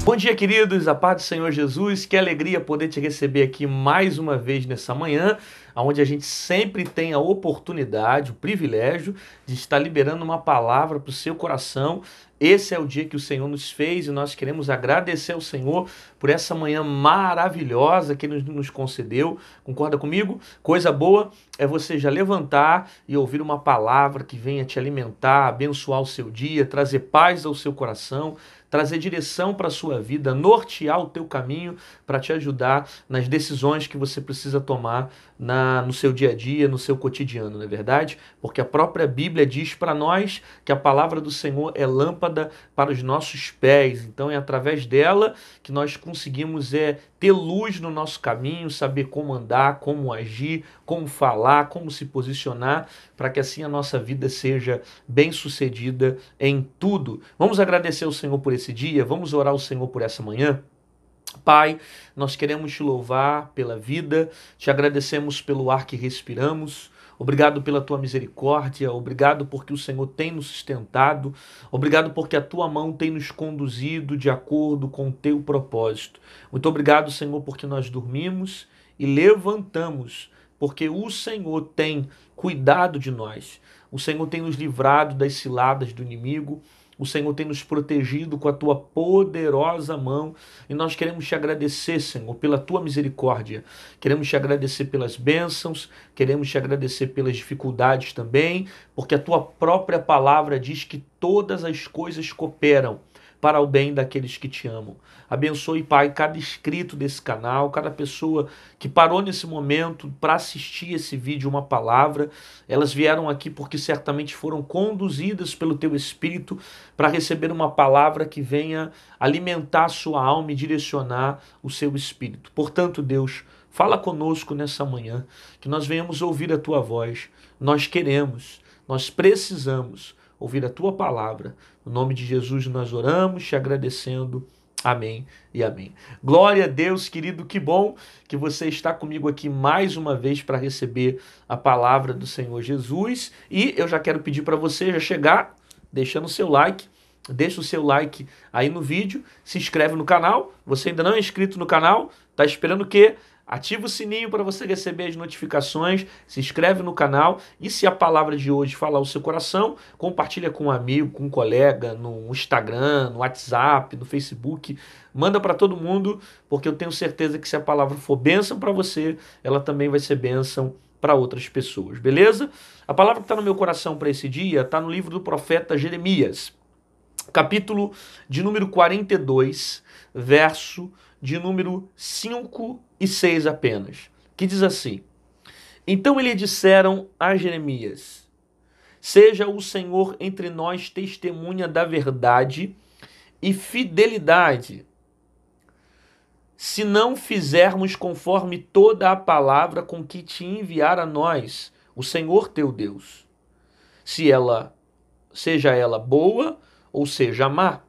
Bom dia, queridos, a paz do Senhor Jesus, que alegria poder te receber aqui mais uma vez nessa manhã, onde a gente sempre tem a oportunidade, o privilégio de estar liberando uma palavra para o seu coração. Esse é o dia que o Senhor nos fez e nós queremos agradecer ao Senhor por essa manhã maravilhosa que Ele nos concedeu. Concorda comigo? Coisa boa é você já levantar e ouvir uma palavra que venha te alimentar, abençoar o seu dia, trazer paz ao seu coração, trazer direção para a sua vida, nortear o teu caminho para te ajudar nas decisões que você precisa tomar no seu dia a dia, no seu cotidiano, não é verdade? Porque a própria Bíblia diz para nós que a palavra do Senhor é lâmpada para os nossos pés. Então é através dela que nós conseguimos ter luz no nosso caminho, saber como andar, como agir, como falar, como se posicionar, para que assim a nossa vida seja bem-sucedida em tudo. Vamos agradecer ao Senhor por esse dia, vamos orar ao Senhor por essa manhã. Pai, nós queremos te louvar pela vida, te agradecemos pelo ar que respiramos, obrigado pela tua misericórdia, obrigado porque o Senhor tem nos sustentado, obrigado porque a tua mão tem nos conduzido de acordo com o teu propósito. Muito obrigado, Senhor, porque nós dormimos e levantamos, porque o Senhor tem cuidado de nós, o Senhor tem nos livrado das ciladas do inimigo, o Senhor tem nos protegido com a tua poderosa mão e nós queremos te agradecer, Senhor, pela tua misericórdia. Queremos te agradecer pelas bênçãos, queremos te agradecer pelas dificuldades também, porque a tua própria palavra diz que todas as coisas cooperam para o bem daqueles que te amam. Abençoe, Pai, cada inscrito desse canal, cada pessoa que parou nesse momento para assistir esse vídeo, uma palavra. Elas vieram aqui porque certamente foram conduzidas pelo Teu Espírito para receber uma palavra que venha alimentar a sua alma e direcionar o seu espírito. Portanto, Deus, fala conosco nessa manhã, que nós venhamos ouvir a Tua voz. Nós queremos, nós precisamos ouvir a Tua palavra. No nome de Jesus nós oramos, te agradecendo. Amém e amém. Glória a Deus, querido, que bom que você está comigo aqui mais uma vez para receber a palavra do Senhor Jesus. E eu já quero pedir para você já chegar deixando o seu like. Deixa o seu like aí no vídeo, se inscreve no canal. Você ainda não é inscrito no canal, tá esperando o quê? Ativa o sininho para você receber as notificações, se inscreve no canal e se a palavra de hoje falar o seu coração, compartilha com um amigo, com um colega, no Instagram, no WhatsApp, no Facebook, manda para todo mundo, porque eu tenho certeza que se a palavra for bênção para você, ela também vai ser bênção para outras pessoas, beleza? A palavra que está no meu coração para esse dia está no livro do profeta Jeremias, capítulo de número 42, verso de número 5 e 6 apenas, que diz assim: Então lhe disseram a Jeremias: Seja o Senhor entre nós testemunha da verdade e fidelidade, se não fizermos conforme toda a palavra com que te enviar a nós, o Senhor teu Deus, seja ela boa ou seja má.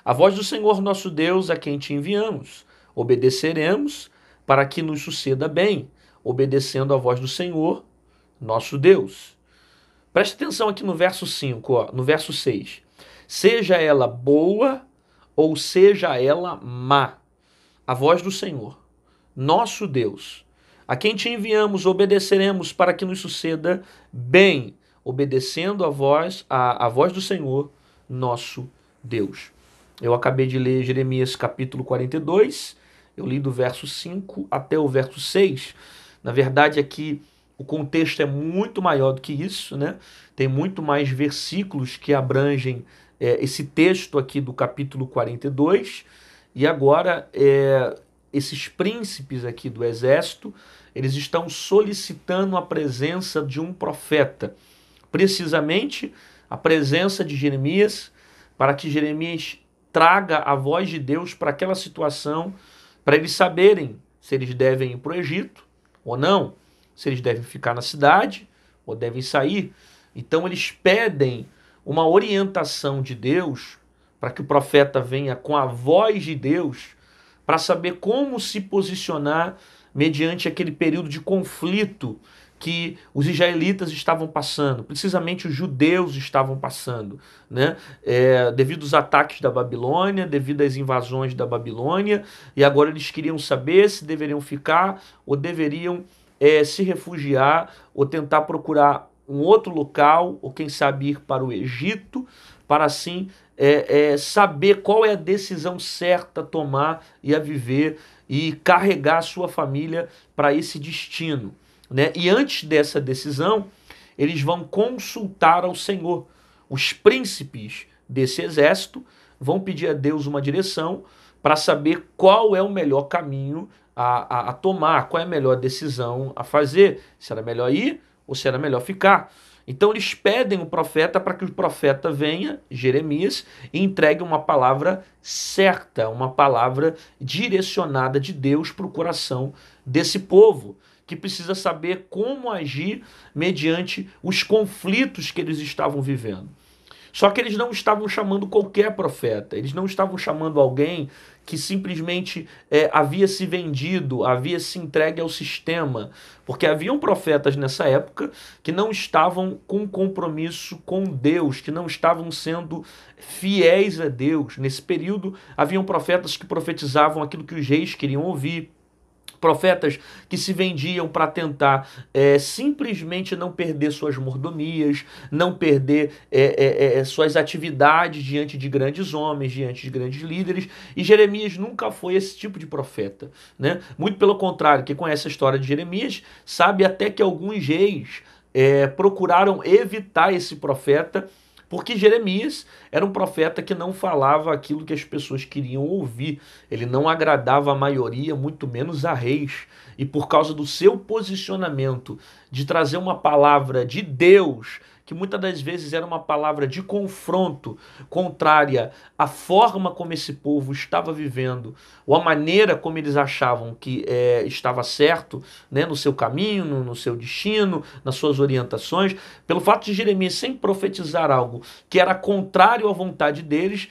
A voz do Senhor nosso Deus, a quem te enviamos, obedeceremos para que nos suceda bem, obedecendo a voz do Senhor nosso Deus. Preste atenção aqui no verso 5, no verso 6. Seja ela boa ou seja ela má, a voz do Senhor nosso Deus, a quem te enviamos, obedeceremos para que nos suceda bem, obedecendo a voz do Senhor nosso Deus. Eu acabei de ler Jeremias capítulo 42, eu li do verso 5 até o verso 6. Na verdade, aqui o contexto é muito maior do que isso, né? Tem muito mais versículos que abrangem esse texto aqui do capítulo 42. E agora, esses príncipes aqui do exército, eles estão solicitando a presença de um profeta. Precisamente, a presença de Jeremias, para que Jeremias traga a voz de Deus para aquela situação, para eles saberem se eles devem ir para o Egito ou não, se eles devem ficar na cidade ou devem sair. Então eles pedem uma orientação de Deus para que o profeta venha com a voz de Deus para saber como se posicionar mediante aquele período de conflito que os israelitas estavam passando, precisamente os judeus estavam passando, né? Devido aos ataques da Babilônia, devido às invasões da Babilônia, e agora eles queriam saber se deveriam ficar ou deveriam se refugiar ou tentar procurar um outro local, ou quem sabe ir para o Egito, para assim saber qual é a decisão certa a tomar e a viver e carregar a sua família para esse destino, né? E antes dessa decisão, eles vão consultar ao Senhor. Os príncipes desse exército vão pedir a Deus uma direção para saber qual é o melhor caminho a tomar, qual é a melhor decisão a fazer, se era melhor ir ou se era melhor ficar. Então eles pedem o profeta para que o profeta venha, Jeremias, e entregue uma palavra certa, uma palavra direcionada de Deus para o coração desse povo, que precisa saber como agir mediante os conflitos que eles estavam vivendo. Só que eles não estavam chamando qualquer profeta, eles não estavam chamando alguém que simplesmente havia se vendido, havia se entregue ao sistema, porque haviam profetas nessa época que não estavam com compromisso com Deus, que não estavam sendo fiéis a Deus. Nesse período, haviam profetas que profetizavam aquilo que os reis queriam ouvir, profetas que se vendiam para tentar simplesmente não perder suas mordomias, não perder suas atividades diante de grandes homens, diante de grandes líderes. E Jeremias nunca foi esse tipo de profeta, né? Muito pelo contrário, quem conhece a história de Jeremias sabe até que alguns reis procuraram evitar esse profeta, porque Jeremias era um profeta que não falava aquilo que as pessoas queriam ouvir. Ele não agradava a maioria, muito menos a reis. E por causa do seu posicionamento de trazer uma palavra de Deus, que muitas das vezes era uma palavra de confronto, contrária à forma como esse povo estava vivendo, ou a maneira como eles achavam que estava certo, né, no seu caminho, no seu destino, nas suas orientações, pelo fato de Jeremias sempre profetizar algo que era contrário à vontade deles,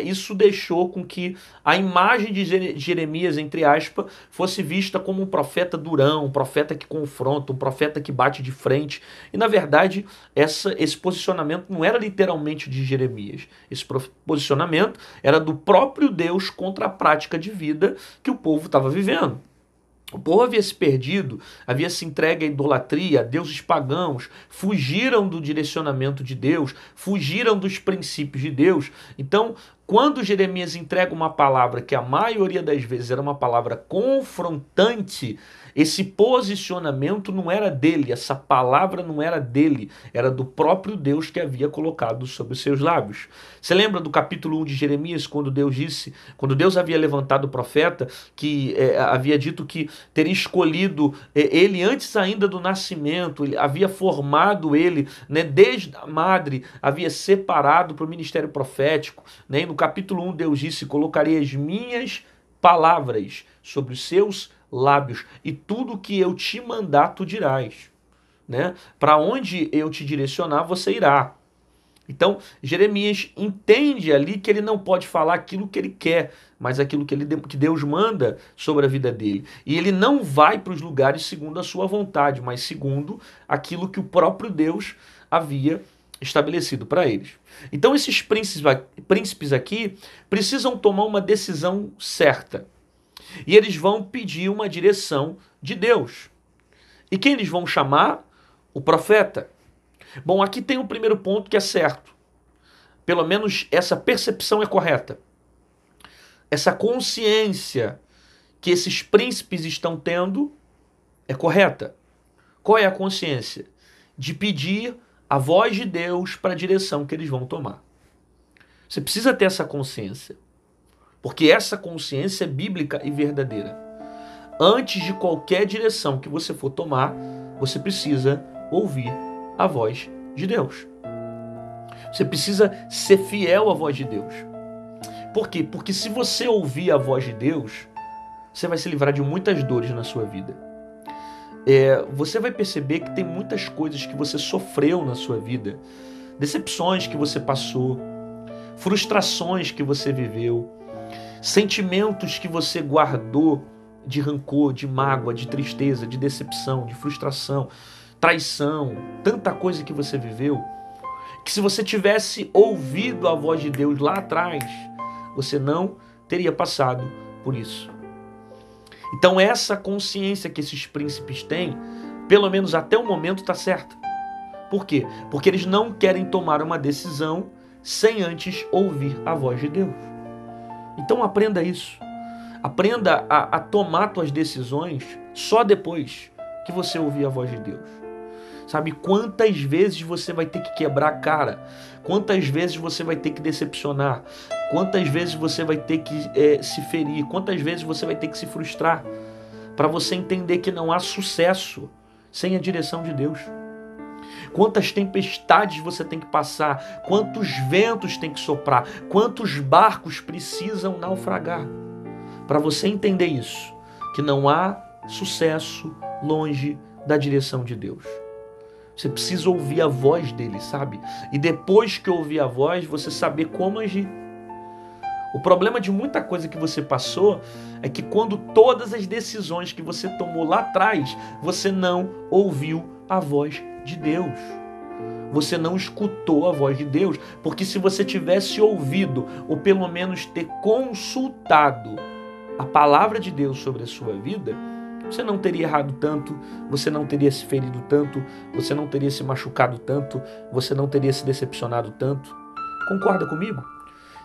isso deixou com que a imagem de Jeremias, entre aspas, fosse vista como um profeta durão, um profeta que confronta, um profeta que bate de frente. E, na verdade, esse posicionamento não era literalmente de Jeremias. Esse posicionamento era do próprio Deus contra a prática de vida que o povo estava vivendo. O povo havia se perdido, havia se entregue à idolatria, a deuses pagãos, fugiram do direcionamento de Deus, fugiram dos princípios de Deus. Então, quando Jeremias entrega uma palavra que a maioria das vezes era uma palavra confrontante, esse posicionamento não era dele, essa palavra não era dele, era do próprio Deus que havia colocado sobre os seus lábios. Você lembra do capítulo 1 de Jeremias, quando Deus havia levantado o profeta, que havia dito que teria escolhido ele antes ainda do nascimento, ele havia formado ele, né, desde a madre, havia separado para o ministério profético, né? E no capítulo 1 Deus disse: colocarei as minhas palavras sobre os seus lábios, e tudo que eu te mandar, tu dirás, né? Para onde eu te direcionar, você irá. Então, Jeremias entende ali que ele não pode falar aquilo que ele quer, mas aquilo que Deus manda sobre a vida dele. E ele não vai para os lugares segundo a sua vontade, mas segundo aquilo que o próprio Deus havia estabelecido para eles. Então, esses príncipes aqui precisam tomar uma decisão certa. E eles vão pedir uma direção de Deus. E quem eles vão chamar? O profeta. Bom, aqui tem o primeiro ponto que é certo. Pelo menos essa percepção é correta. Essa consciência que esses príncipes estão tendo é correta. Qual é a consciência? De pedir a voz de Deus para a direção que eles vão tomar. Você precisa ter essa consciência. Porque essa consciência é bíblica e verdadeira. Antes de qualquer direção que você for tomar, você precisa ouvir a voz de Deus. Você precisa ser fiel à voz de Deus. Por quê? Porque se você ouvir a voz de Deus, você vai se livrar de muitas dores na sua vida. Você vai perceber que tem muitas coisas que você sofreu na sua vida, decepções que você passou, frustrações que você viveu, sentimentos que você guardou de rancor, de mágoa, de tristeza, de decepção, de frustração, traição, tanta coisa que você viveu, que se você tivesse ouvido a voz de Deus lá atrás, você não teria passado por isso. Então essa consciência que esses príncipes têm, pelo menos até o momento, está certa. Por quê? Porque eles não querem tomar uma decisão sem antes ouvir a voz de Deus. Então aprenda isso. Aprenda a tomar suas decisões só depois que você ouvir a voz de Deus. Sabe quantas vezes você vai ter que quebrar a cara? Quantas vezes você vai ter que decepcionar? Quantas vezes você vai ter que se ferir? Quantas vezes você vai ter que se frustrar? Para você entender que não há sucesso sem a direção de Deus. Quantas tempestades você tem que passar? Quantos ventos tem que soprar? Quantos barcos precisam naufragar? Para você entender isso, que não há sucesso longe da direção de Deus. Você precisa ouvir a voz dele, sabe? E depois que ouvir a voz, você saber como agir. O problema de muita coisa que você passou é que quando todas as decisões que você tomou lá atrás, você não ouviu a voz de Deus. Você não escutou a voz de Deus, porque se você tivesse ouvido, ou pelo menos ter consultado a palavra de Deus sobre a sua vida, você não teria errado tanto, você não teria se ferido tanto, você não teria se machucado tanto, você não teria se decepcionado tanto. Concorda comigo?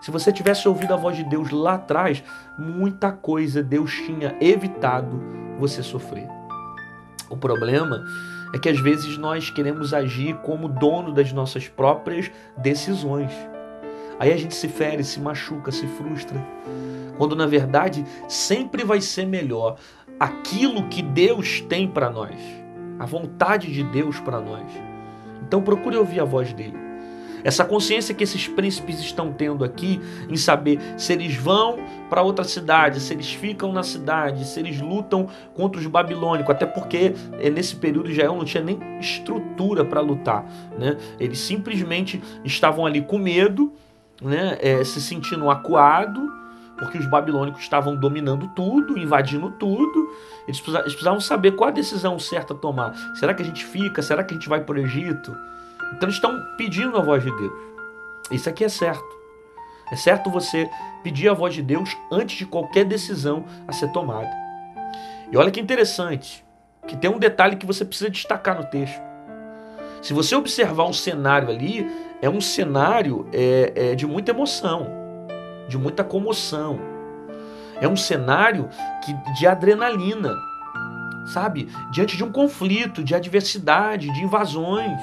Se você tivesse ouvido a voz de Deus lá atrás, muita coisa Deus tinha evitado você sofrer. O problema é que às vezes nós queremos agir como dono das nossas próprias decisões. Aí a gente se fere, se machuca, se frustra. Quando na verdade sempre vai ser melhor aquilo que Deus tem para nós, a vontade de Deus para nós. Então procure ouvir a voz dele. Essa consciência que esses príncipes estão tendo aqui, em saber se eles vão para outra cidade, se eles ficam na cidade, se eles lutam contra os babilônicos, até porque nesse período Israel não tinha nem estrutura para lutar, né? Eles simplesmente estavam ali com medo, né? Se sentindo acuados, porque os babilônicos estavam dominando tudo, invadindo tudo. Eles precisavam saber qual a decisão certa a tomar. Será que a gente fica? Será que a gente vai para o Egito? Então eles estão pedindo a voz de Deus. Isso aqui é certo. É certo você pedir a voz de Deus antes de qualquer decisão a ser tomada. E olha que interessante, que tem um detalhe que você precisa destacar no texto. Se você observar um cenário ali, é um cenário de muita emoção, de muita comoção. É um cenário de adrenalina, sabe? Diante de um conflito, de adversidade, de invasões.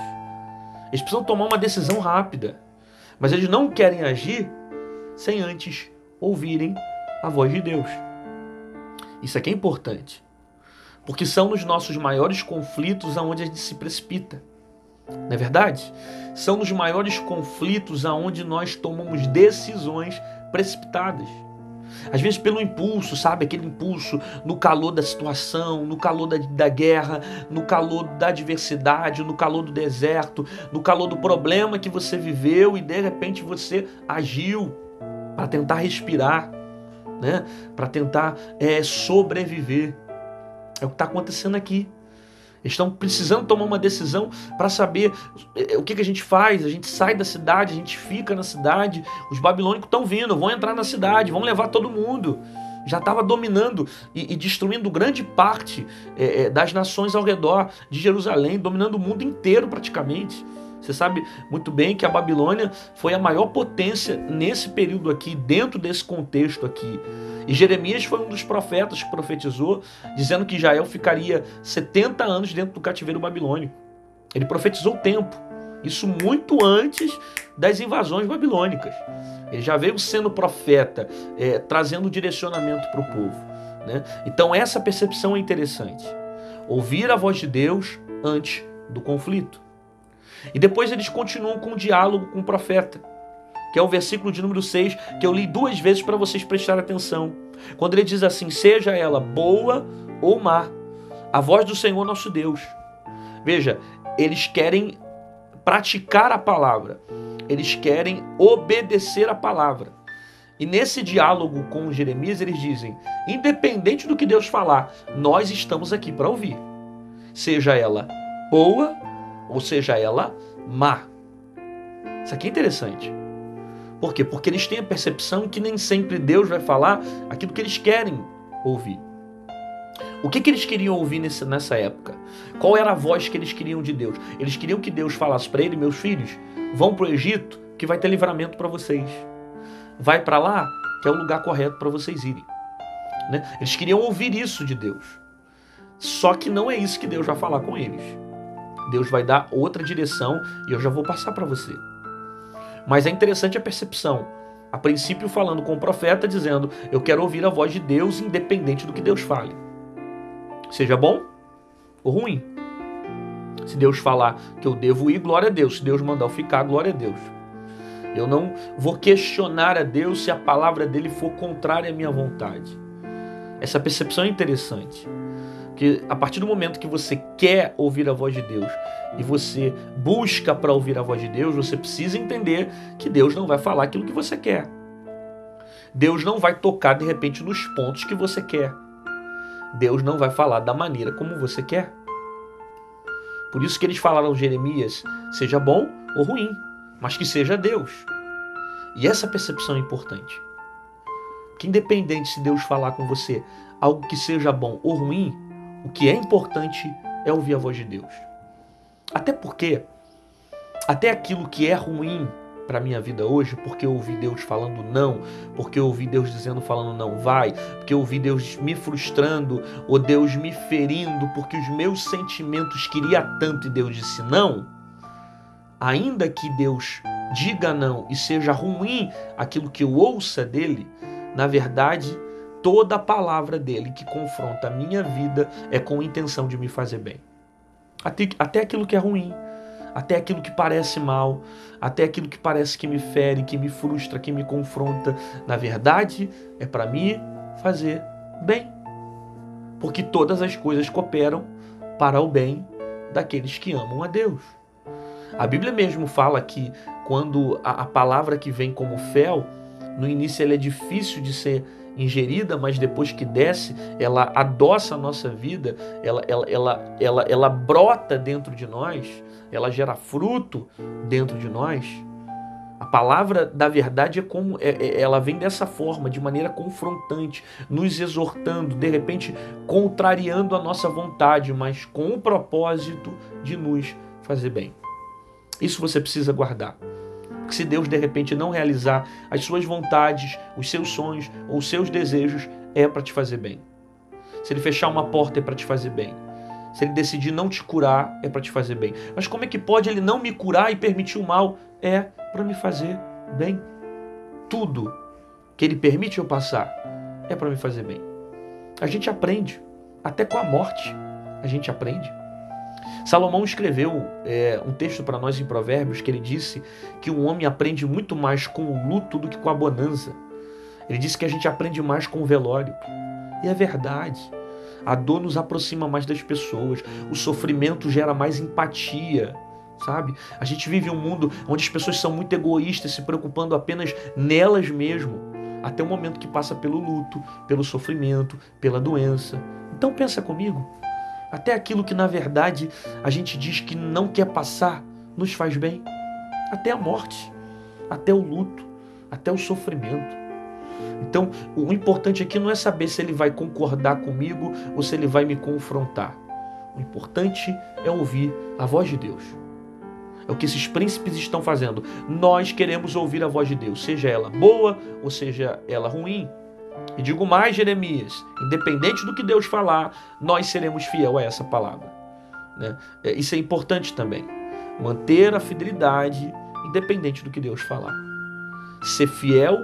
Eles precisam tomar uma decisão rápida, mas eles não querem agir sem antes ouvirem a voz de Deus. Isso aqui é importante, porque são nos nossos maiores conflitos aonde a gente se precipita. Não é verdade? São nos maiores conflitos aonde nós tomamos decisões precipitadas. Às vezes pelo impulso, sabe? Aquele impulso no calor da situação, no calor da guerra, no calor da adversidade, no calor do deserto, no calor do problema que você viveu e de repente você agiu para tentar respirar, né? Para tentar sobreviver. É o que está acontecendo aqui. Eles estão precisando tomar uma decisão para saber o que a gente faz. A gente sai da cidade, a gente fica na cidade. Os babilônicos estão vindo, vão entrar na cidade, vão levar todo mundo. Já estava dominando e destruindo grande parte das nações ao redor de Jerusalém, dominando o mundo inteiro praticamente. Você sabe muito bem que a Babilônia foi a maior potência nesse período aqui, dentro desse contexto aqui. E Jeremias foi um dos profetas que profetizou, dizendo que Israel ficaria 70 anos dentro do cativeiro babilônico. Ele profetizou o tempo, isso muito antes das invasões babilônicas. Ele já veio sendo profeta, trazendo direcionamento para o povo, né? Então essa percepção é interessante. Ouvir a voz de Deus antes do conflito. E depois eles continuam com o diálogo com o profeta, que é o versículo de número 6, que eu li 2 vezes para vocês prestarem atenção. Quando ele diz assim: seja ela boa ou má, a voz do Senhor nosso Deus. Veja, eles querem praticar a palavra, eles querem obedecer a palavra. E nesse diálogo com Jeremias eles dizem: independente do que Deus falar, nós estamos aqui para ouvir. Seja ela boa, ou seja ela má. Isso aqui é interessante. Por quê? Porque eles têm a percepção que nem sempre Deus vai falar aquilo que eles querem ouvir. O que eles queriam ouvir nessa época? Qual era a voz que eles queriam de Deus? Eles queriam que Deus falasse para ele: meus filhos, vão para o Egito que vai ter livramento para vocês. Vai para lá que é o lugar correto para vocês irem. Né? Eles queriam ouvir isso de Deus. Só que não é isso que Deus vai falar com eles. Deus vai dar outra direção e eu já vou passar para você. Mas é interessante a percepção. A princípio falando com o profeta, dizendo: eu quero ouvir a voz de Deus independente do que Deus fale. Seja bom ou ruim. Se Deus falar que eu devo ir, glória a Deus. Se Deus mandar eu ficar, glória a Deus. Eu não vou questionar a Deus se a palavra dele for contrária à minha vontade. Essa percepção é interessante. Porque a partir do momento que você quer ouvir a voz de Deus e você busca para ouvir a voz de Deus, você precisa entender que Deus não vai falar aquilo que você quer. Deus não vai tocar de repente nos pontos que você quer. Deus não vai falar da maneira como você quer. Por isso que eles falaram a Jeremias: seja bom ou ruim, mas que seja Deus. E essa percepção é importante. Que independente se Deus falar com você algo que seja bom ou ruim, o que é importante é ouvir a voz de Deus. Até porque, até aquilo que é ruim para a minha vida hoje, porque eu ouvi Deus falando não, porque eu ouvi Deus falando não vai, porque eu ouvi Deus me frustrando, ou Deus me ferindo, porque os meus sentimentos queriam tanto e Deus disse não, ainda que Deus diga não e seja ruim aquilo que eu ouça dele, na verdade, toda a palavra dele que confronta a minha vida é com a intenção de me fazer bem. Até aquilo que é ruim, até aquilo que parece mal, até aquilo que parece que me fere, que me frustra, que me confronta, na verdade, é para me fazer bem. Porque todas as coisas cooperam para o bem daqueles que amam a Deus. A Bíblia mesmo fala que quando a palavra que vem como fel, no início ela é difícil de ser ingerida, mas depois que desce, ela adoça a nossa vida, ela brota dentro de nós, ela gera fruto dentro de nós. A palavra da verdade é como ela vem dessa forma, de maneira confrontante, nos exortando, de repente contrariando a nossa vontade, mas com o propósito de nos fazer bem. Isso você precisa guardar. Porque se Deus de repente não realizar as suas vontades, os seus sonhos ou os seus desejos, é para te fazer bem. Se ele fechar uma porta, é para te fazer bem. Se ele decidir não te curar, é para te fazer bem. Mas como é que pode ele não me curar e permitir o mal? É para me fazer bem. Tudo que ele permite eu passar é para me fazer bem. A gente aprende, até com a morte a gente aprende. Salomão escreveu um texto para nós em Provérbios que ele disse que o homem aprende muito mais com o luto do que com a bonança. Ele disse que a gente aprende mais com o velório. E é verdade. A dor nos aproxima mais das pessoas. O sofrimento gera mais empatia, sabe? A gente vive um mundo onde as pessoas são muito egoístas, se preocupando apenas nelas mesmo, até o momento que passa pelo luto, pelo sofrimento, pela doença. Então pensa comigo. Até aquilo que na verdade a gente diz que não quer passar nos faz bem. Até a morte, até o luto, até o sofrimento. Então o importante aqui não é saber se ele vai concordar comigo ou se ele vai me confrontar. O importante é ouvir a voz de Deus. É o que esses príncipes estão fazendo. Nós queremos ouvir a voz de Deus, seja ela boa ou seja ela ruim. E digo mais, Jeremias, independente do que Deus falar, nós seremos fiel a essa palavra. Né? Isso é importante também. Manter a fidelidade independente do que Deus falar. Ser fiel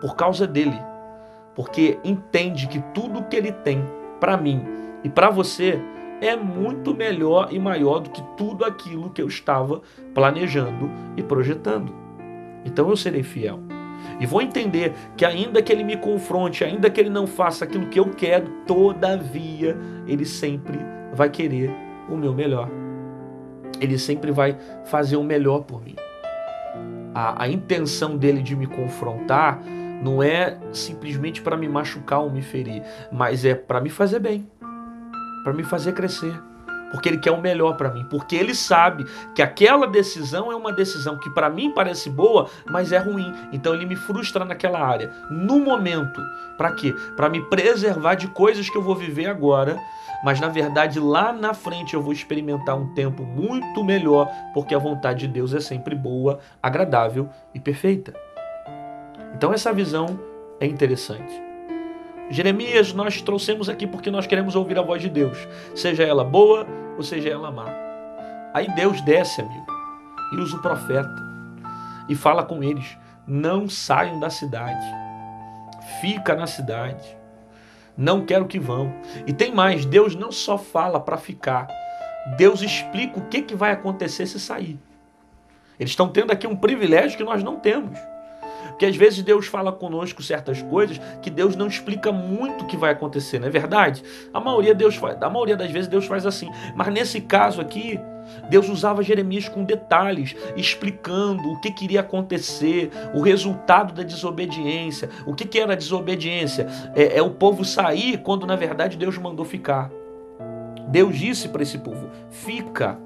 por causa dele. Porque entende que tudo que ele tem para mim e para você é muito melhor e maior do que tudo aquilo que eu estava planejando e projetando. Então eu serei fiel. E vou entender que ainda que ele me confronte, ainda que ele não faça aquilo que eu quero, todavia, ele sempre vai querer o meu melhor. Ele sempre vai fazer o melhor por mim. A intenção dele de me confrontar não é simplesmente para me machucar ou me ferir, mas é para me fazer bem, para me fazer crescer, porque Ele quer o melhor para mim, porque Ele sabe que aquela decisão é uma decisão que para mim parece boa, mas é ruim. Então Ele me frustra naquela área, no momento. Para quê? Para me preservar de coisas que eu vou viver agora, mas na verdade lá na frente eu vou experimentar um tempo muito melhor, porque a vontade de Deus é sempre boa, agradável e perfeita. Então essa visão é interessante. Jeremias nós trouxemos aqui porque nós queremos ouvir a voz de Deus, seja ela boa ou seja ela má. Aí Deus desce, amigo, e usa o profeta e fala com eles: não saiam da cidade, fica na cidade, não quero que vão. E tem mais, Deus não só fala para ficar, Deus explica o que vai acontecer se sair. Eles estão tendo aqui um privilégio que nós não temos. Porque às vezes Deus fala conosco certas coisas que Deus não explica muito o que vai acontecer, não é verdade? A maioria das vezes Deus faz assim. Mas nesse caso aqui, Deus usava Jeremias com detalhes, explicando o que iria acontecer, o resultado da desobediência. O que era a desobediência? É o povo sair quando na verdade Deus mandou ficar. Deus disse para esse povo: fica.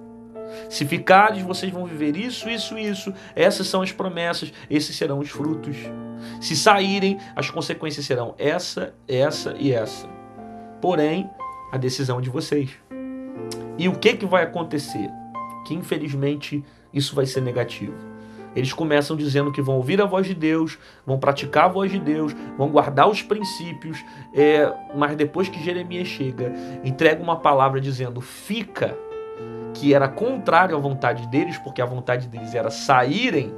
Se ficares, vocês vão viver isso, isso e isso. Essas são as promessas, esses serão os frutos. Se saírem, as consequências serão essa, essa e essa. Porém, a decisão é de vocês. E o que vai acontecer? Que infelizmente isso vai ser negativo. Eles começam dizendo que vão ouvir a voz de Deus, vão praticar a voz de Deus, vão guardar os princípios, mas depois que Jeremias chega, entrega uma palavra dizendo: fica, que era contrário à vontade deles, porque a vontade deles era saírem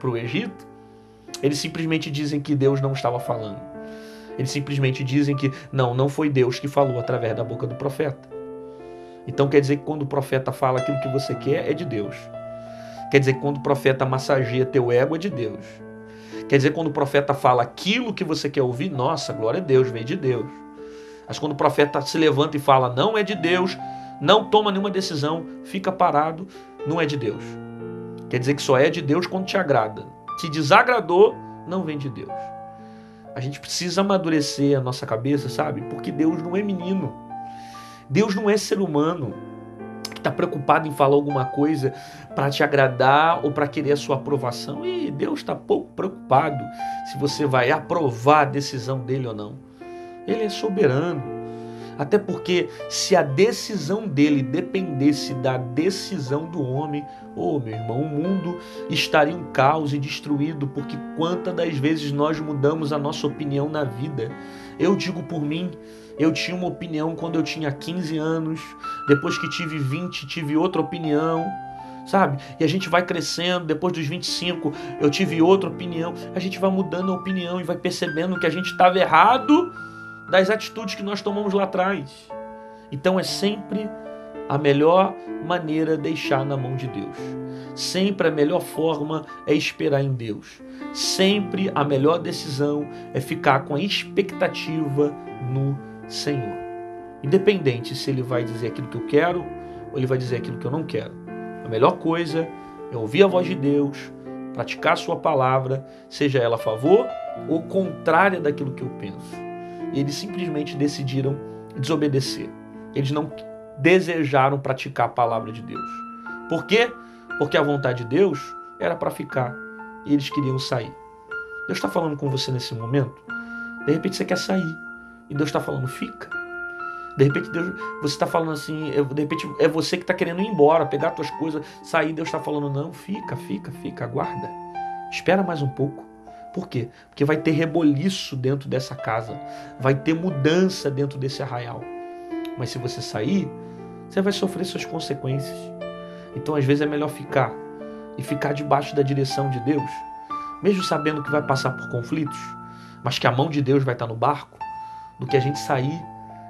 para o Egito. Eles simplesmente dizem que Deus não estava falando. Eles simplesmente dizem que não foi Deus que falou através da boca do profeta. Então quer dizer que quando o profeta fala aquilo que você quer, é de Deus. Quer dizer que quando o profeta massageia teu ego, é de Deus. Quer dizer que quando o profeta fala aquilo que você quer ouvir, nossa, glória a Deus, vem de Deus. Mas quando o profeta se levanta e fala, não é de Deus, não toma nenhuma decisão, fica parado, não é de Deus. Quer dizer que só é de Deus quando te agrada. Te desagradou, não vem de Deus. A gente precisa amadurecer a nossa cabeça, sabe? Porque Deus não é menino. Deus não é ser humano que está preocupado em falar alguma coisa para te agradar ou para querer a sua aprovação. E Deus está pouco preocupado se você vai aprovar a decisão dele ou não. Ele é soberano. Até porque se a decisão dele dependesse da decisão do homem, meu irmão, o mundo estaria um caos e destruído, porque quantas das vezes nós mudamos a nossa opinião na vida. Eu digo por mim, eu tinha uma opinião quando eu tinha 15 anos, depois que tive 20, tive outra opinião, sabe? E a gente vai crescendo, depois dos 25 eu tive outra opinião, a gente vai mudando a opinião e vai percebendo que a gente estava errado das atitudes que nós tomamos lá atrás. Então é sempre a melhor maneira deixar na mão de Deus. Sempre a melhor forma é esperar em Deus. Sempre a melhor decisão é ficar com a expectativa no Senhor. Independente se Ele vai dizer aquilo que eu quero ou Ele vai dizer aquilo que eu não quero. A melhor coisa é ouvir a voz de Deus, praticar a sua palavra, seja ela a favor ou contrária daquilo que eu penso. E eles simplesmente decidiram desobedecer. Eles não desejaram praticar a palavra de Deus. Por quê? Porque a vontade de Deus era para ficar e eles queriam sair. Deus está falando com você nesse momento. De repente você quer sair e Deus está falando, fica. De repente você está falando assim, de repente é você que está querendo ir embora, pegar as tuas coisas, sair. Deus está falando, não, fica, aguarda. Espera mais um pouco. Por quê? Porque vai ter reboliço dentro dessa casa, vai ter mudança dentro desse arraial. Mas se você sair, você vai sofrer suas consequências. Então às vezes é melhor ficar e ficar debaixo da direção de Deus, mesmo sabendo que vai passar por conflitos, mas que a mão de Deus vai estar no barco, do que a gente sair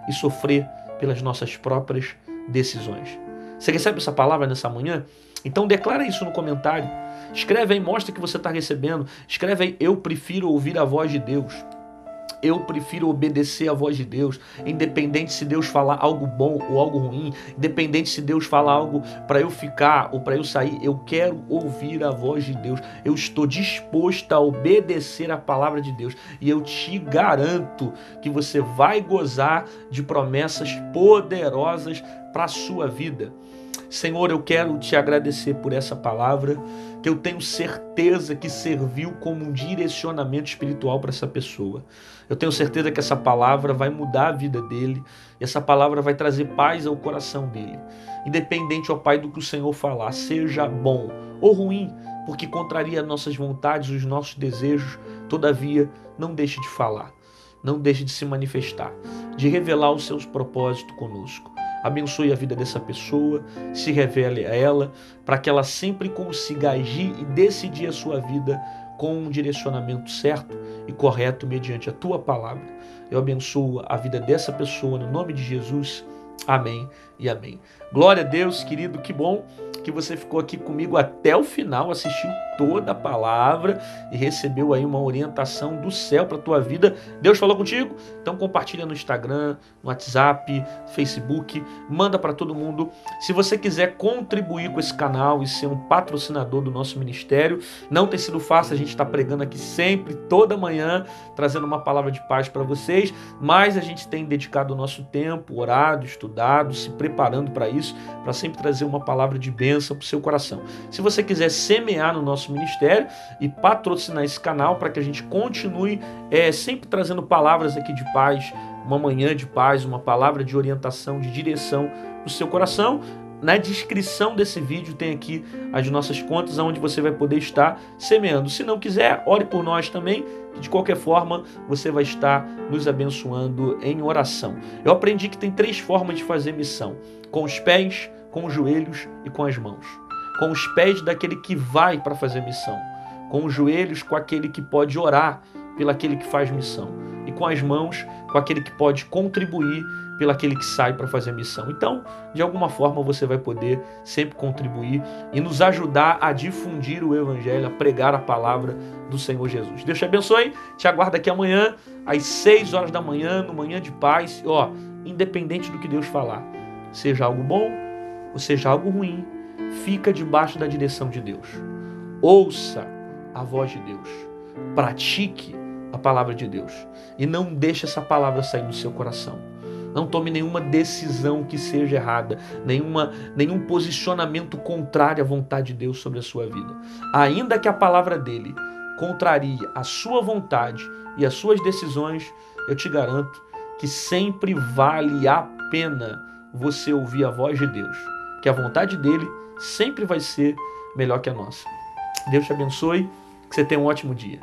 e sofrer pelas nossas próprias decisões. Você recebe essa palavra nessa manhã? Então declara isso no comentário. Escreve aí, mostra que você está recebendo. Escreve aí, eu prefiro ouvir a voz de Deus. Eu prefiro obedecer a voz de Deus, independente se Deus falar algo bom ou algo ruim, independente se Deus falar algo para eu ficar ou para eu sair, eu quero ouvir a voz de Deus. Eu estou disposto a obedecer a palavra de Deus e eu te garanto que você vai gozar de promessas poderosas para a sua vida. Senhor, eu quero te agradecer por essa palavra, que eu tenho certeza que serviu como um direcionamento espiritual para essa pessoa. Eu tenho certeza que essa palavra vai mudar a vida dele, e essa palavra vai trazer paz ao coração dele. Independente, ó Pai, do que o Senhor falar, seja bom ou ruim, porque contraria nossas vontades, os nossos desejos, todavia, não deixe de falar, não deixe de se manifestar, de revelar os seus propósitos conosco. Abençoe a vida dessa pessoa, se revele a ela, para que ela sempre consiga agir e decidir a sua vida com um direcionamento certo e correto mediante a tua palavra. Eu abençoo a vida dessa pessoa no nome de Jesus. Amém e amém. Glória a Deus, querido, que bom que você ficou aqui comigo até o final, assistiu toda a palavra e recebeu aí uma orientação do céu para a tua vida. Deus falou contigo? Então compartilha no Instagram, no WhatsApp, Facebook, manda para todo mundo. Se você quiser contribuir com esse canal e ser um patrocinador do nosso ministério, não tem sido fácil, a gente está pregando aqui sempre, toda manhã, trazendo uma palavra de paz para vocês, mas a gente tem dedicado o nosso tempo, orado, estudado, se preparando para isso, para sempre trazer uma palavra de bênção para o seu coração. Se você quiser semear no nosso ministério e patrocinar esse canal para que a gente continue sempre trazendo palavras aqui de paz, uma manhã de paz, uma palavra de orientação, de direção para o seu coração, na descrição desse vídeo tem aqui as nossas contas onde você vai poder estar semeando. Se não quiser, ore por nós também, que de qualquer forma você vai estar nos abençoando em oração. Eu aprendi que tem 3 formas de fazer missão: com os pés, com os joelhos e com as mãos. Com os pés daquele que vai para fazer missão. Com os joelhos, com aquele que pode orar pelo aquele que faz missão. E com as mãos, com aquele que pode contribuir pelo aquele que sai para fazer missão. Então, de alguma forma, você vai poder sempre contribuir e nos ajudar a difundir o Evangelho, a pregar a palavra do Senhor Jesus. Deus te abençoe, te aguardo aqui amanhã, às 6 horas da manhã, no Manhã de Paz. Independente do que Deus falar, seja algo bom ou seja algo ruim, fica debaixo da direção de Deus. Ouça a voz de Deus. Pratique a palavra de Deus. E não deixe essa palavra sair do seu coração. Não tome nenhuma decisão que seja errada, nenhum posicionamento contrário à vontade de Deus sobre a sua vida. Ainda que a palavra dele contrarie a sua vontade e as suas decisões, eu te garanto que sempre vale a pena você ouvir a voz de Deus, que a vontade dele sempre vai ser melhor que a nossa. Deus te abençoe, que você tenha um ótimo dia.